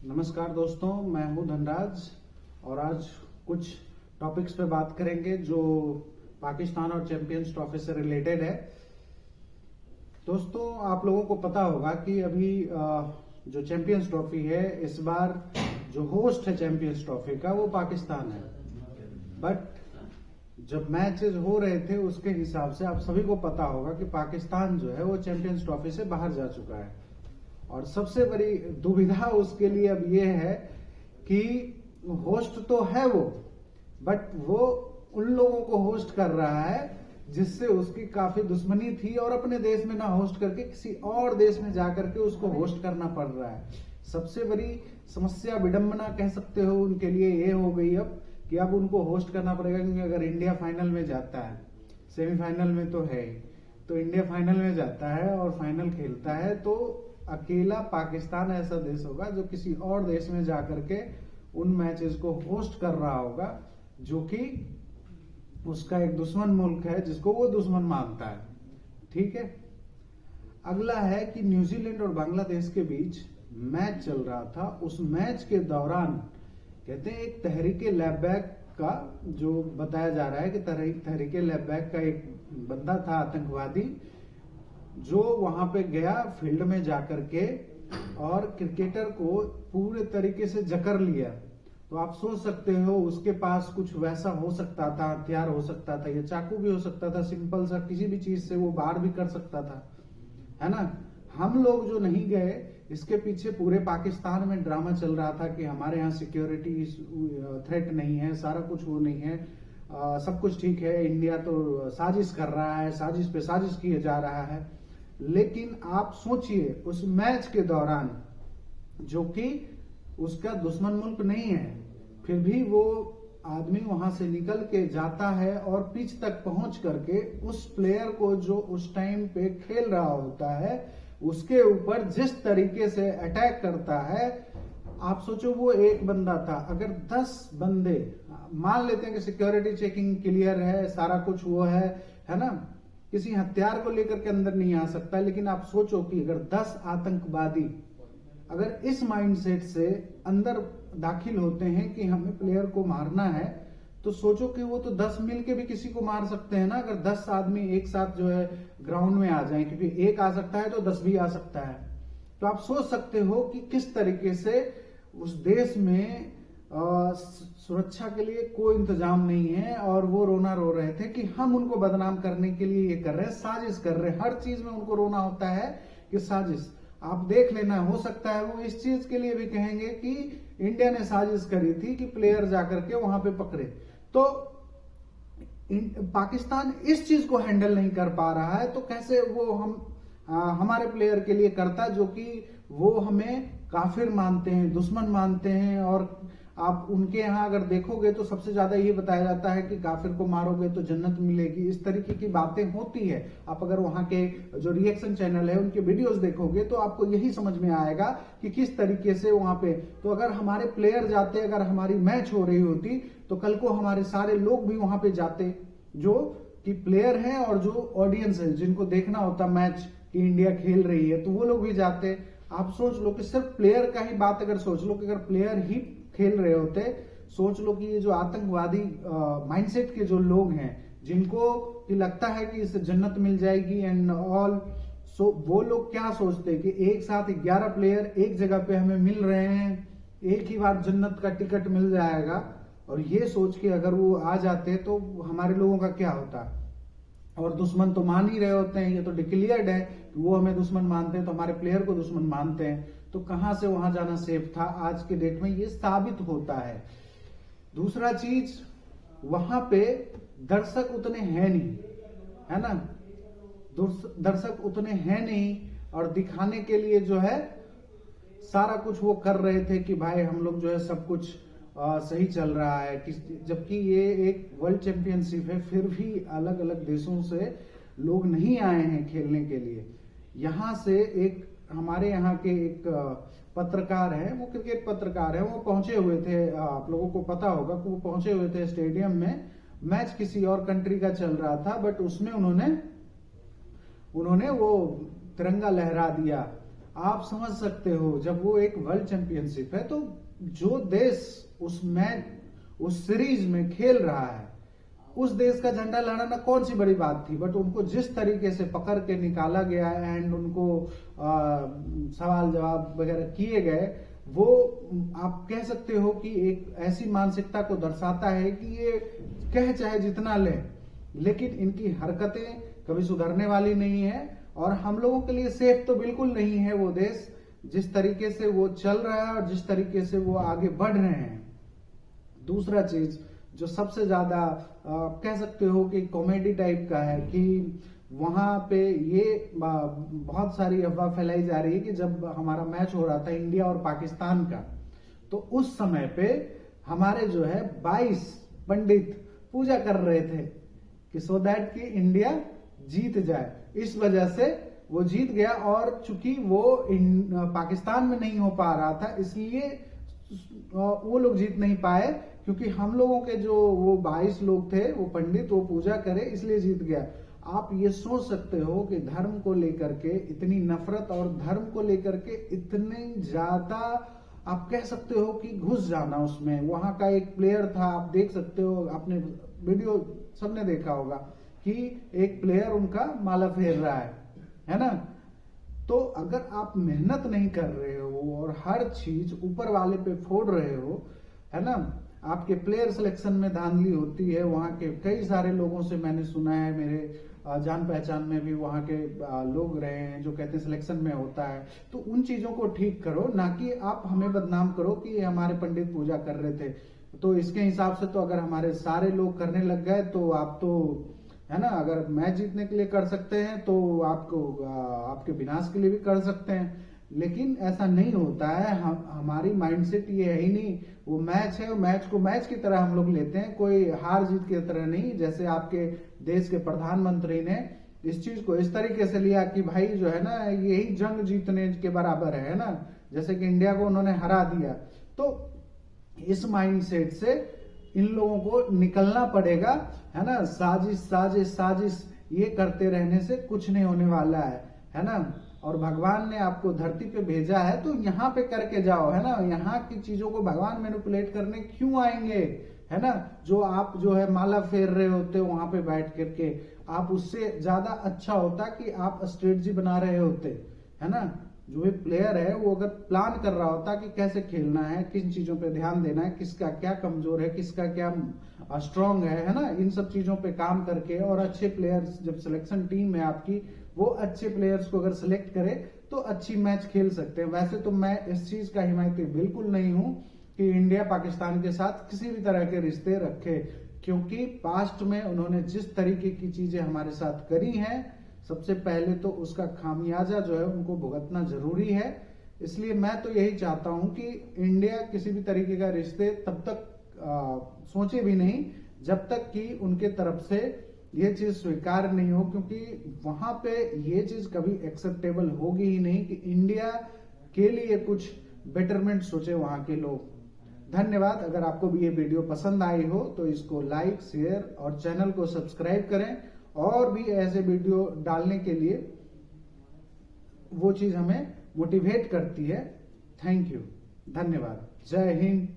नमस्कार दोस्तों, मैं हूं धनराज और आज कुछ टॉपिक्स पे बात करेंगे जो पाकिस्तान और चैंपियंस ट्रॉफी से रिलेटेड है। दोस्तों, आप लोगों को पता होगा कि अभी जो चैंपियंस ट्रॉफी है, इस बार जो होस्ट है चैंपियंस ट्रॉफी का वो पाकिस्तान है। बट जब मैचेस हो रहे थे उसके हिसाब से आप सभी को पता होगा कि पाकिस्तान जो है वो चैंपियंस ट्रॉफी से बाहर जा चुका है। और सबसे बड़ी दुविधा उसके लिए अब ये है कि होस्ट तो है वो, बट वो उन लोगों को होस्ट कर रहा है जिससे उसकी काफी दुश्मनी थी और अपने देश में ना होस्ट करके किसी और देश में जाकर के उसको होस्ट करना पड़ रहा है। सबसे बड़ी समस्या, विडंबना कह सकते हो, उनके लिए ये हो गई अब कि अब उनको होस्ट करना पड़ेगा, क्योंकि अगर इंडिया फाइनल में जाता है, सेमीफाइनल में तो है ही, तो इंडिया फाइनल में जाता है और फाइनल खेलता है तो अकेला पाकिस्तान ऐसा देश होगा जो किसी और देश में जाकर के उन मैचेस को होस्ट कर रहा होगा, जो कि उसका एक दुश्मन मुल्क है जिसको वो दुश्मन मानता है। ठीक है। अगला है कि न्यूजीलैंड और बांग्लादेश के बीच मैच चल रहा था। उस मैच के दौरान कहते हैं एक तहरीके लैबैक का जो बताया जा रहा है कि तहरीके लैबैक का एक बंदा था, आतंकवादी, जो वहां पे गया फील्ड में जाकर के और क्रिकेटर को पूरे तरीके से जकड़ लिया। तो आप सोच सकते हो उसके पास कुछ वैसा हो सकता था, हथियार हो सकता था, या चाकू भी हो सकता था, सिंपल सा किसी भी चीज से वो वार भी कर सकता था, है ना। हम लोग जो नहीं गए, इसके पीछे पूरे पाकिस्तान में ड्रामा चल रहा था कि हमारे यहाँ सिक्योरिटी थ्रेट नहीं है, सारा कुछ वो नहीं है, सब कुछ ठीक है, इंडिया तो साजिश कर रहा है, साजिश पे साजिश किए जा रहा है। लेकिन आप सोचिए उस मैच के दौरान, जो कि उसका दुश्मन मुल्क नहीं है, फिर भी वो आदमी वहां से निकल के जाता है और पिच तक पहुंच करके उस प्लेयर को जो उस टाइम पे खेल रहा होता है उसके ऊपर जिस तरीके से अटैक करता है। आप सोचो वो एक बंदा था, अगर 10 बंदे, मान लेते हैं कि सिक्योरिटी चेकिंग क्लियर है, सारा कुछ वो है ना, किसी हथियार को लेकर के अंदर नहीं आ सकता, लेकिन आप सोचो कि अगर 10 आतंकवादी अगर इस माइंडसेट से अंदर दाखिल होते हैं कि हमें प्लेयर को मारना है, तो सोचो कि वो तो 10 मिलके भी किसी को मार सकते हैं ना। अगर 10 आदमी एक साथ जो है ग्राउंड में आ जाएं, क्योंकि एक आ सकता है तो 10 भी आ सकता है। तो आप सोच सकते हो कि किस तरीके से उस देश में सुरक्षा के लिए कोई इंतजाम नहीं है और वो रोना रो रहे थे कि हम उनको बदनाम करने के लिए ये कर रहे हैं, साजिश कर रहे हैं। हर चीज में उनको रोना होता है कि साजिश। आप देख लेना, हो सकता है वो इस चीज के लिए भी कहेंगे कि इंडिया ने साजिश करी थी कि प्लेयर जाकर के वहां पे पकड़े। तो पाकिस्तान इस चीज को हैंडल नहीं कर पा रहा है, तो कैसे वो हमारे प्लेयर के लिए करता, जो कि वो हमें काफिर मानते हैं, दुश्मन मानते हैं। और आप उनके यहाँ अगर देखोगे तो सबसे ज्यादा ये बताया जाता है कि काफिर को मारोगे तो जन्नत मिलेगी, इस तरीके की बातें होती है। आप अगर वहां के जो रिएक्शन चैनल है उनके वीडियोस देखोगे तो आपको यही समझ में आएगा कि किस तरीके से वहां पे, तो अगर हमारे प्लेयर जाते, अगर हमारी मैच हो रही होती तो कल को हमारे सारे लोग भी वहां पे जाते, जो कि प्लेयर हैं और जो ऑडियंस है जिनको देखना होता मैच कि इंडिया खेल रही है, तो वो लोग भी जाते। आप सोच लो कि सिर्फ प्लेयर का ही बात अगर सोच लो कि अगर प्लेयर ही खेल रहे होते, सोच लो कि ये जो आतंकवादी माइंडसेट के जो लोग हैं जिनको कि लगता है कि इससे जन्नत मिल जाएगी एंड ऑल, सो वो लोग क्या सोचते कि एक साथ 11 प्लेयर एक जगह पे हमें मिल रहे हैं, एक ही बार जन्नत का टिकट मिल जाएगा, और ये सोच के अगर वो आ जाते तो हमारे लोगों का क्या होता। और दुश्मन तो मान ही रहे होते हैं, ये तो डिक्लेयर्ड है कि वो हमें दुश्मन मानते हैं, तो हमारे प्लेयर को दुश्मन मानते हैं, तो कहां से वहां जाना सेफ था। आज के डेट में ये साबित होता है। दूसरा चीज, वहां पे दर्शक उतने हैं नहीं, है ना, दर्शक उतने हैं नहीं, और दिखाने के लिए जो है सारा कुछ वो कर रहे थे कि भाई हम लोग जो है सब कुछ सही चल रहा है, जबकि ये एक वर्ल्ड चैंपियनशिप है, फिर भी अलग अलग देशों से लोग नहीं आए हैं खेलने के लिए। यहाँ से एक हमारे यहाँ के एक पत्रकार हैं, वो क्रिकेट पत्रकार हैं, वो पहुंचे हुए थे, आप लोगों को पता होगा कि वो पहुंचे हुए थे स्टेडियम में, मैच किसी और कंट्री का चल रहा था, बट उसमें उन्होंने वो तिरंगा लहरा दिया आप समझ सकते हो जब वो एक वर्ल्ड चैंपियनशिप है तो जो देश उस मैच उस सीरीज में खेल रहा है उस देश का झंडा लहराना कौन सी बड़ी बात थी, बट उनको जिस तरीके से पकड़ के निकाला गया एंड उनको सवाल जवाब वगैरह किए गए, वो आप कह सकते हो कि एक ऐसी मानसिकता को दर्शाता है कि ये कह चाहे जितना ले, लेकिन इनकी हरकतें कभी सुधरने वाली नहीं है और हम लोगों के लिए सेफ तो बिल्कुल नहीं है वो देश, जिस तरीके से वो चल रहा है और जिस तरीके से वो आगे बढ़ रहे हैं। दूसरा चीज जो सबसे ज्यादा कह सकते हो कि कॉमेडी टाइप का है कि वहां पे ये बहुत सारी अफवाह फैलाई जा रही है कि जब हमारा मैच हो रहा था इंडिया और पाकिस्तान का, तो उस समय पे हमारे जो है 22 पंडित पूजा कर रहे थे कि सो दैट कि इंडिया जीत जाए। इस वजह से वो जीत गया और चूंकि वो पाकिस्तान में नहीं हो पा रहा था इसलिए वो लोग जीत नहीं पाए, क्योंकि हम लोगों के जो वो 22 लोग थे वो पंडित वो पूजा करे इसलिए जीत गया। आप ये सोच सकते हो कि धर्म को लेकर के इतनी नफरत और धर्म को लेकर के इतनी ज्यादा आप कह सकते हो कि घुस जाना उसमें। वहां का एक प्लेयर था, आप देख सकते हो, आपने वीडियो सबने देखा होगा कि एक प्लेयर उनका माला फेर रहा है ना। तो अगर आप मेहनत नहीं कर रहे हो और हर चीज ऊपर वाले पे फोड़ रहे हो, है ना, आपके प्लेयर सिलेक्शन में धांधली होती है। वहां के कई सारे लोगों से मैंने सुना है, मेरे जान पहचान में भी वहां के लोग रहे हैं जो कहते हैं सिलेक्शन में होता है। तो उन चीजों को ठीक करो, ना कि आप हमें बदनाम करो कि हमारे पंडित पूजा कर रहे थे। तो इसके हिसाब से तो अगर हमारे सारे लोग करने लग गए तो आप तो, है ना, अगर मैच जीतने के लिए कर सकते हैं तो आपको आपके विनाश के लिए भी कर सकते हैं, लेकिन ऐसा नहीं होता है। हमारी माइंडसेट ये है ही नहीं। वो मैच है, मैच को मैच की तरह हम लोग लेते हैं, कोई हार जीत की तरह नहीं। जैसे आपके देश के प्रधानमंत्री ने इस चीज को इस तरीके से लिया कि भाई जो है ना यही जंग जीतने के बराबर है ना, जैसे कि इंडिया को उन्होंने हरा दिया। तो इस माइंडसेट से इन लोगों को निकलना पड़ेगा, है ना। साजिश साजिश साजिश ये करते रहने से कुछ नहीं होने वाला है ना। और भगवान ने आपको धरती पे भेजा है तो यहाँ पे करके जाओ, है ना। यहाँ की चीजों को भगवान मैनिपुलेट करने क्यों आएंगे, है ना। जो आप जो है माला फेर रहे होते हो वहां पे बैठ करके, आप उससे ज्यादा अच्छा होता कि आप स्ट्रेटजी बना रहे होते, है ना। जो भी प्लेयर है वो अगर प्लान कर रहा होता कि कैसे खेलना है, किन चीजों पे ध्यान देना है, किसका क्या कमजोर है, किसका क्या स्ट्रांग है ना, इन सब चीजों पे काम करके और अच्छे प्लेयर्स, जब सिलेक्शन टीम है आपकी, वो अच्छे प्लेयर्स को अगर सिलेक्ट करे तो अच्छी मैच खेल सकते हैं। वैसे तो मैं इस चीज का हिमायती बिल्कुल नहीं हूं कि इंडिया पाकिस्तान के साथ किसी भी तरह के रिश्ते रखे, क्योंकि पास्ट में उन्होंने जिस तरीके की चीजें हमारे साथ करी हैं, सबसे पहले तो उसका खामियाजा जो है उनको भुगतना जरूरी है। इसलिए मैं तो यही चाहता हूं कि इंडिया किसी भी तरीके का रिश्ते तब तक सोचे भी नहीं जब तक कि उनके तरफ से ये चीज स्वीकार नहीं हो, क्योंकि वहां पे ये चीज कभी एक्सेप्टेबल होगी ही नहीं कि इंडिया के लिए कुछ बेटरमेंट सोचे वहां के लोग। धन्यवाद। अगर आपको भी ये वीडियो पसंद आई हो तो इसको लाइक, शेयर और चैनल को सब्सक्राइब करें, और भी ऐसे वीडियो डालने के लिए वो चीज हमें मोटिवेट करती है। थैंक यू, धन्यवाद, जय हिंद।